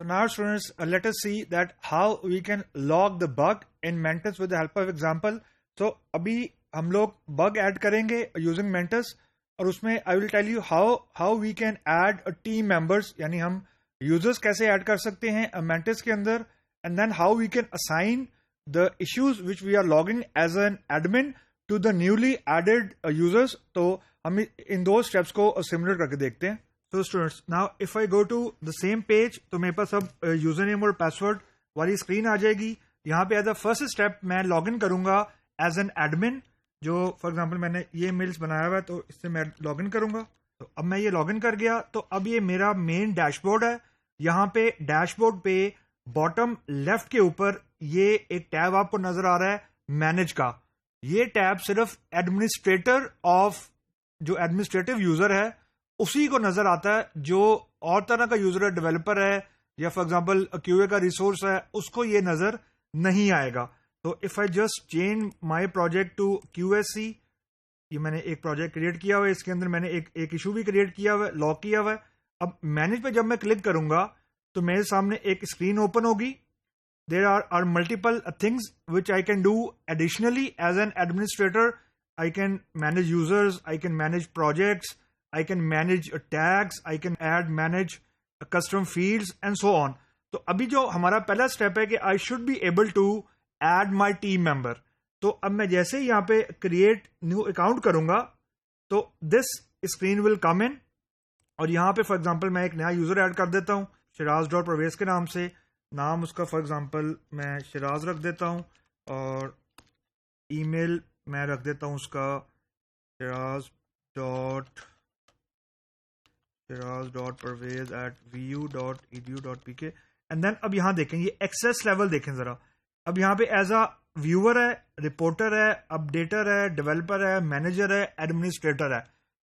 So now students, let us see that how we can log the bug in Mantis with the help of example. So अभी हम लोग bug add करेंगे using Mantis और उसमें I will tell you how we can add a team members, यानी हम users कैसे add कर सकते हैं Mantis के अंदर, and then how we can assign the issues which we are logging as an admin to the newly added users. तो हम इन दो steps को similar करके देखते हैं. So students, now if I go to the same page, तो मेरे पास अब यूजर नेम और पासवर्ड वाली स्क्रीन आ जाएगी. यहाँ पे एज अ फर्स्ट स्टेप मैं लॉग इन करूंगा एज एन एडमिन. जो फॉर एग्जांपल मैंने ये मेल्स बनाया हुआ है तो इससे मैं लॉग इन करूंगा. तो अब मैं ये लॉग इन कर गया. तो अब ये मेरा मेन डैशबोर्ड है. यहाँ पे डैशबोर्ड पे बॉटम लेफ्ट के ऊपर ये एक टैब आपको नजर आ रहा है मैनेज का. ये टैब सिर्फ एडमिनिस्ट्रेटर ऑफ जो एडमिनिस्ट्रेटिव यूजर है उसी को नजर आता है. जो और तरह का यूजर है, डेवलपर है या फॉर एग्जांपल क्यूए का रिसोर्स है, उसको ये नजर नहीं आएगा. तो if I just change my project to QSC, ये मैंने एक प्रोजेक्ट क्रिएट किया हुआ है. इसके अंदर मैंने एक इशू भी क्रिएट किया हुआ है, लॉक किया हुआ है. अब मैनेज पे जब मैं क्लिक करूंगा तो मेरे सामने एक स्क्रीन ओपन होगी. There are multiple things which I can do additionally as an administrator. I can manage users, I can manage projects, I can manage tags, I can manage custom fields and so on. तो अभी जो हमारा पहला step है कि I should be able to add my team member. तो अब मैं जैसे ही यहाँ पे create new account करूंगा तो this screen will come in और यहाँ पे फॉर एग्जांपल मैं एक नया यूजर ऐड कर देता हूँ shiraz.parvez के नाम से. नाम उसका फॉर एग्जांपल मैं शिराज रख देता हूँ और ईमेल मैं रख देता हूँ उसका shiraz.parvez@vu.edu.pk. एंड देन अब यहाँ देखें ये एक्सेस लेवल देखें जरा. अब यहाँ पे एज अ व्यूअर है, रिपोर्टर है, अपडेटर है, डेवलपर है, मैनेजर है, एडमिनिस्ट्रेटर है.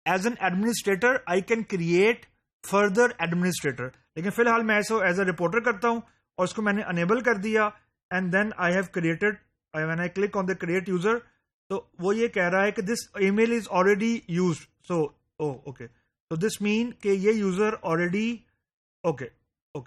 As an administrator I can create further administrator. लेकिन फिलहाल मैं ऐसा एज अ रिपोर्टर करता हूँ और उसको मैंने अनेबल कर दिया. And then I have created, when I click on the create user तो वो ये कह रहा है कि this email is already used. So okay, तो दिस मीन कि ये यूजर ऑलरेडी ओके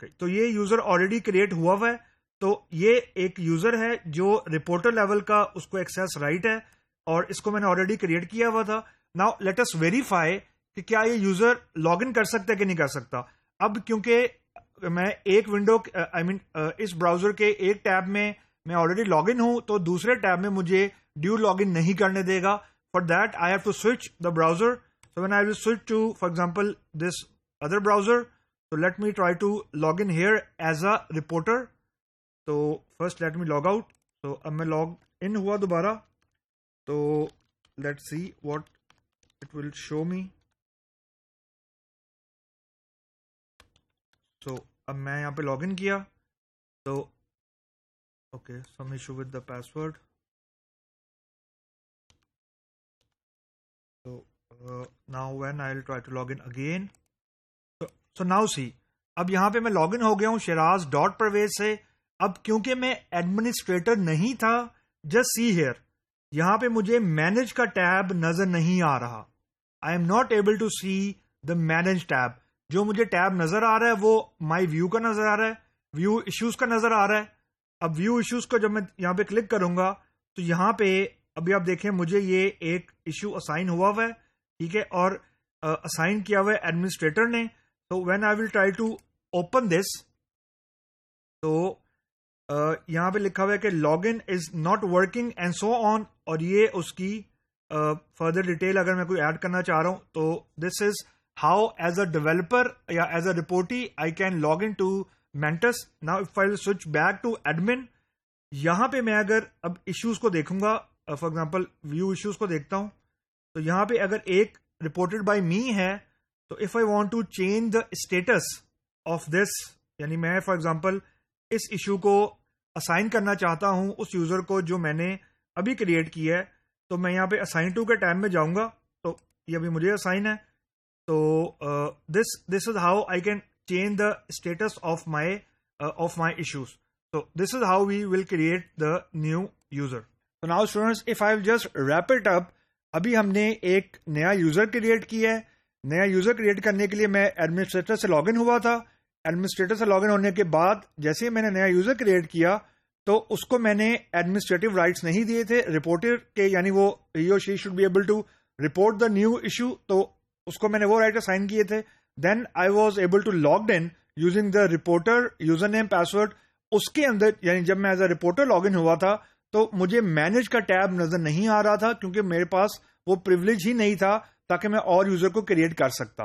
तो ये यूजर ऑलरेडी क्रिएट हुआ हुआ है. तो ये एक यूजर है जो रिपोर्टर लेवल का, उसको एक्सेस राइट है और इसको मैंने ऑलरेडी क्रिएट किया हुआ था. नाउ लेट अस वेरीफाई कि क्या ये यूजर लॉग इन कर सकता है कि नहीं कर सकता. अब क्योंकि मैं एक विंडो इस ब्राउजर के एक टैब में मैं ऑलरेडी लॉग इन हूं तो दूसरे टैब में मुझे ड्यू लॉग इन नहीं करने देगा. For that I have to switch the browser. So when I will switch to, for example, this other browser, so let me try to log in here as a reporter. So first let me log out. So अब मैं log in हुआ दोबारा. तो let's see what it will show me. So अब मैं यहाँ पे log in किया. तो okay, some issue with the password. So now when I'll try to log in again. So now see, अब यहाँ पे मैं लॉग इन हो गया हूँ shiraz.parvez से. अब क्योंकि मैं एडमिनिस्ट्रेटर नहीं था, जस्ट सी हियर, यहाँ पे मुझे मैनेज का टैब नजर नहीं आ रहा. I am not able to see the manage tab. जो मुझे टैब नजर आ रहा है वो माई व्यू का नजर आ रहा है, व्यू इश्यूज का नजर आ रहा है. अब व्यू इश्यूज को जब मैं यहाँ पे क्लिक करूंगा तो यहाँ पे अभी आप देखें मुझे ये एक इश्यू असाइन हुआ है, ठीक है, और असाइन किया हुआ है एडमिनिस्ट्रेटर ने. तो when I will try to open this तो यहाँ पे लिखा हुआ है कि log in is not working and so on. और ये उसकी फर्दर डिटेल अगर मैं कोई ऐड करना चाह रहा हूँ तो this is how as a developer या as a reporter I can log in to Mantis. Now if I will switch back to admin, यहाँ पे मैं अगर अब इश्यूज को देखूंगा, फॉर एग्जाम्पल व्यू इश्यूज को देखता हूँ तो यहाँ पे अगर एक रिपोर्टेड बाय मी है तो if I want to change the status of this, यानी मैं फॉर एग्जांपल इस इशू को असाइन करना चाहता हूं उस यूजर को जो मैंने अभी क्रिएट किया है, तो मैं यहाँ पे असाइन टू के टाइम में जाऊंगा तो ये अभी मुझे असाइन है. तो this is how I can change the status of my issues. So this is how we will create the new user. So now students, if I will just wrap it up, अभी हमने एक नया user create किया है. नया user create करने के लिए मैं एडमिनिस्ट्रेटर से लॉगिन हुआ था एडमिनिस्ट्रेटर से लॉगिन होने के बाद जैसे ही मैंने नया यूजर क्रिएट किया तो उसको मैंने एडमिनिस्ट्रेटिव राइट्स नहीं दिए थे रिपोर्टर के, यानी वो ही और she should be able to report the new issue, तो उसको मैंने वो राइट असाइन किए थे. Then I was able to log in using the reporter user name password. उसके अंदर यानी जब मैं as a reporter log in हुआ था तो मुझे मैनेज का टैब नजर नहीं आ रहा था क्योंकि मेरे पास वो प्रिविलेज ही नहीं था ताकि मैं और यूजर को क्रिएट कर सकता.